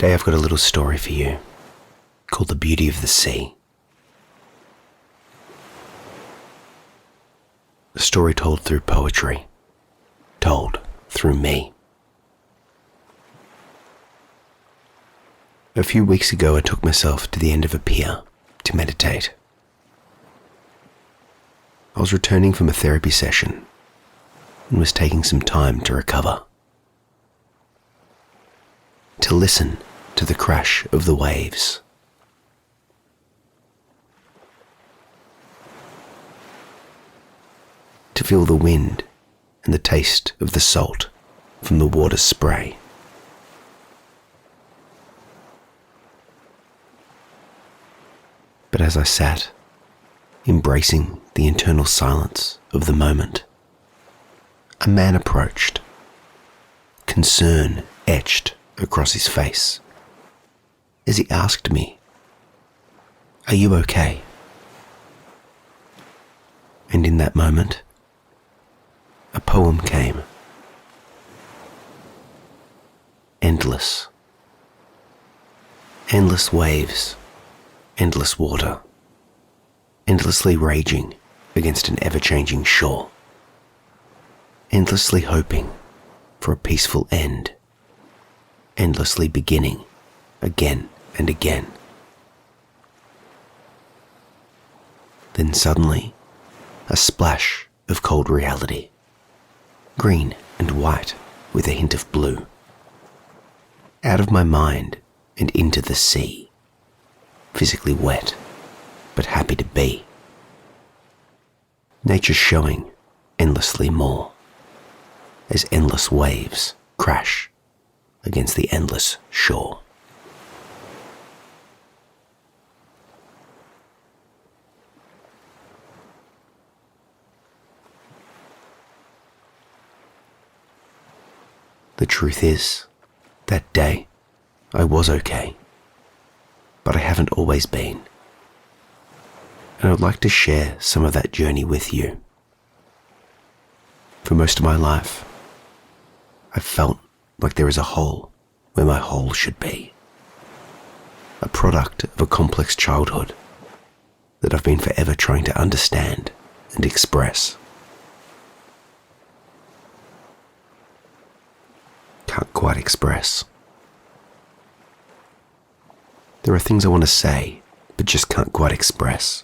Today I've got a little story for you called The Beauty of the Sea. A story told through poetry, told through me. A few weeks ago I took myself to the end of a pier to meditate. I was returning from a therapy session and was taking some time to recover. To listen to the crash of the waves. To feel the wind and the taste of the salt from the water's spray. But as I sat, embracing the internal silence of the moment, a man approached, concern etched across his face, as he asked me, "Are you okay?" And in that moment, a poem came. Endless. Endless waves, endless water, endlessly raging against an ever-changing shore, endlessly hoping for a peaceful end, endlessly beginning again and again. Then suddenly, a splash of cold reality, green and white with a hint of blue, out of my mind and into the sea, physically wet, but happy to be. Nature showing endlessly more, as endless waves crash against the endless shore. The truth is, that day I was okay, but I haven't always been. And I'd like to share some of that journey with you. For most of my life, I've felt like there is a hole where my hole should be. A product of a complex childhood that I've been forever trying to understand and express. Can't quite express. There are things I want to say, but just can't quite express.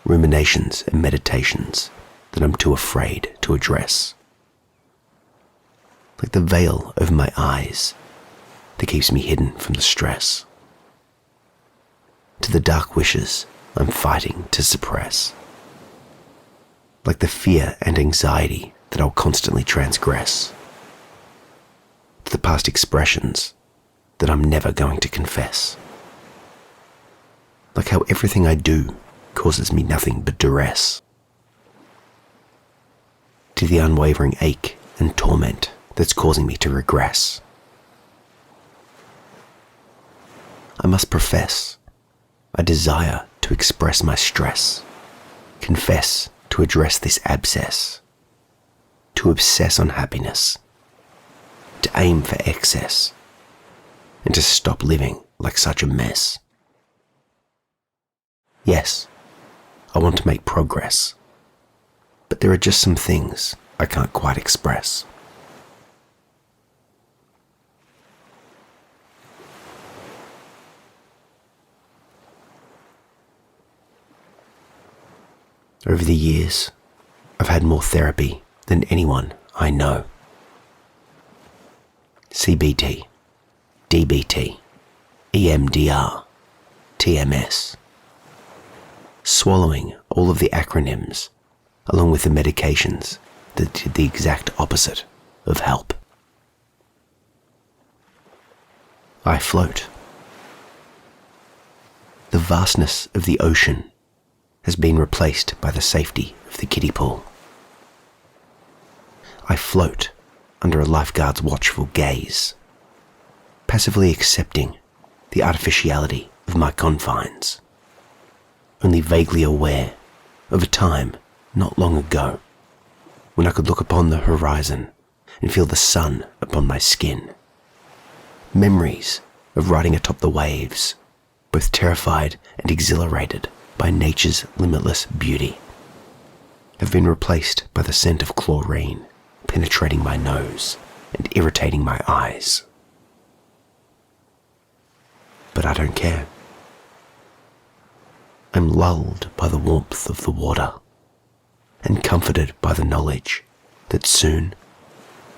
Ruminations and meditations that I'm too afraid to address. Like the veil over my eyes that keeps me hidden from the stress. To the dark wishes I'm fighting to suppress. Like the fear and anxiety that I'll constantly transgress. To the past expressions that I'm never going to confess. Like how everything I do causes me nothing but duress. To the unwavering ache and torment that's causing me to regress. I must profess, I desire to express my stress, confess to address this abscess, to obsess on happiness, to aim for excess, and to stop living like such a mess. Yes, I want to make progress, but there are just some things I can't quite express. Over the years, I've had more therapy than anyone I know. CBT, DBT, EMDR, TMS. Swallowing all of the acronyms along with the medications that did the exact opposite of help. I float. The vastness of the ocean has been replaced by the safety of the kiddie pool. I float under a lifeguard's watchful gaze, passively accepting the artificiality of my confines, only vaguely aware of a time not long ago when I could look upon the horizon and feel the sun upon my skin, Memories of riding atop the waves, both terrified and exhilarated by nature's limitless beauty, have been replaced by the scent of chlorine penetrating my nose and irritating my eyes. But I don't care. I'm lulled by the warmth of the water and comforted by the knowledge that soon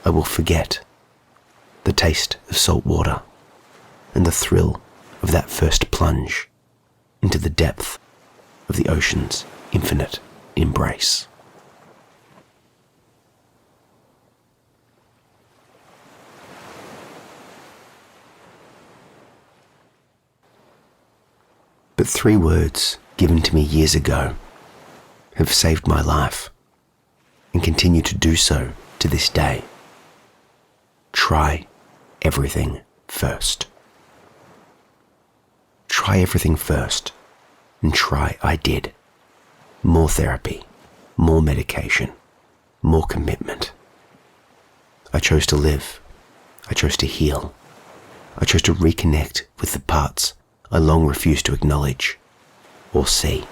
I will forget the taste of salt water and the thrill of that first plunge into the depth of the ocean's infinite embrace. But 3 words given to me years ago have saved my life and continue to do so to this day. Try everything first. Try everything first, and try I did. More therapy, more medication, more commitment. I chose to live. I chose to heal. I chose to reconnect with the parts I long refused to acknowledge or see.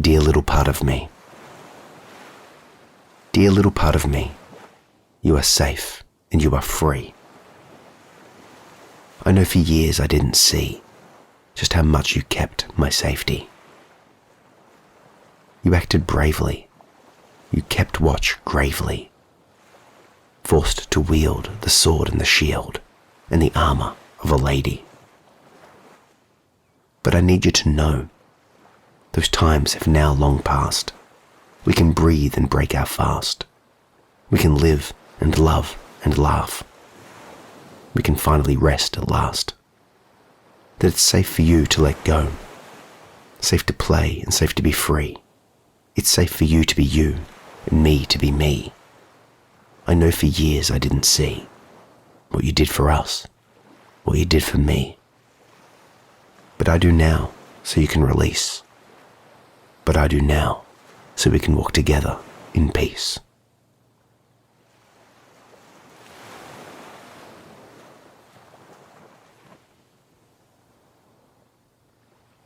Dear little part of me. Dear little part of me, you are safe and you are free. I know for years I didn't see just how much you kept my safety. You acted bravely. You kept watch gravely, forced to wield the sword and the shield and the armor of a lady. But I need you to know, those times have now long passed. We can breathe and break our fast. We can live and love and laugh. We can finally rest at last. That it's safe for you to let go, safe to play and safe to be free. It's safe for you to be you and me to be me. I know for years I didn't see what you did for us, what you did for me. But I do now, so you can release. But I do now, so we can walk together in peace.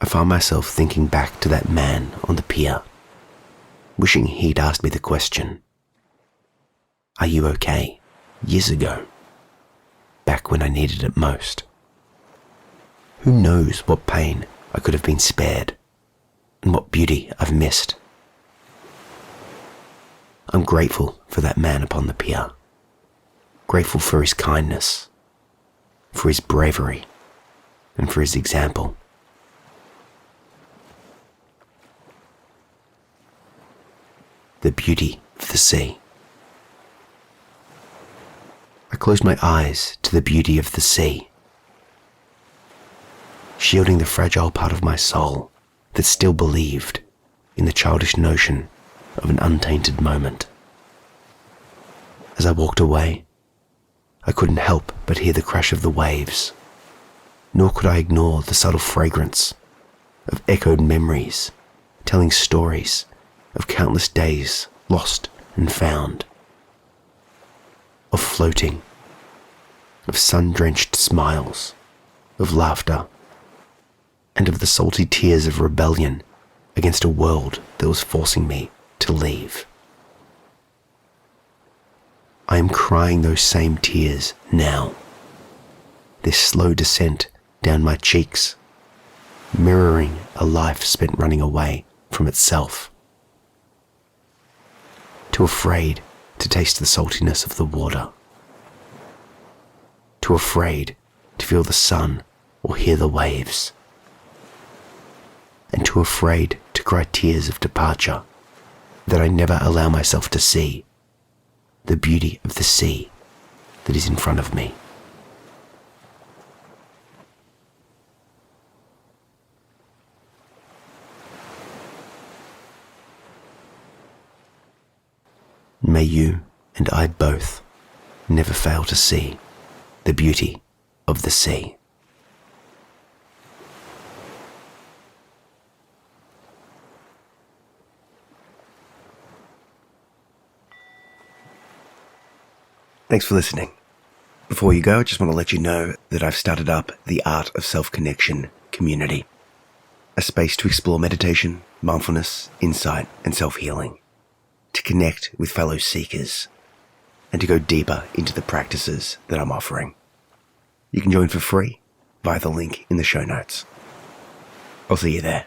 I found myself thinking back to that man on the pier, wishing he'd asked me the question, "Are you okay?" years ago, back when I needed it most. Who knows what pain I could have been spared and what beauty I've missed. I'm grateful for that man upon the pier, grateful for his kindness, for his bravery, and for his example. The beauty of the sea. I closed my eyes to the beauty of the sea, shielding the fragile part of my soul that still believed in the childish notion of an untainted moment. As I walked away, I couldn't help but hear the crash of the waves, nor could I ignore the subtle fragrance of echoed memories, telling stories of countless days lost and found, of floating, of sun-drenched smiles, of laughter, and of the salty tears of rebellion against a world that was forcing me to leave. I am crying those same tears now, this slow descent down my cheeks, mirroring a life spent running away from itself. Too afraid to taste the saltiness of the water. Too afraid to feel the sun or hear the waves. And too afraid to cry tears of departure that I never allow myself to see the beauty of the sea that is in front of me. May you and I both never fail to see the beauty of the sea. Thanks for listening. Before you go, I just want to let you know that I've started up the Art of Self-Connection community, a space to explore meditation, mindfulness, insight, and self-healing, to connect with fellow seekers, and to go deeper into the practices that I'm offering. You can join for free via the link in the show notes. I'll see you there.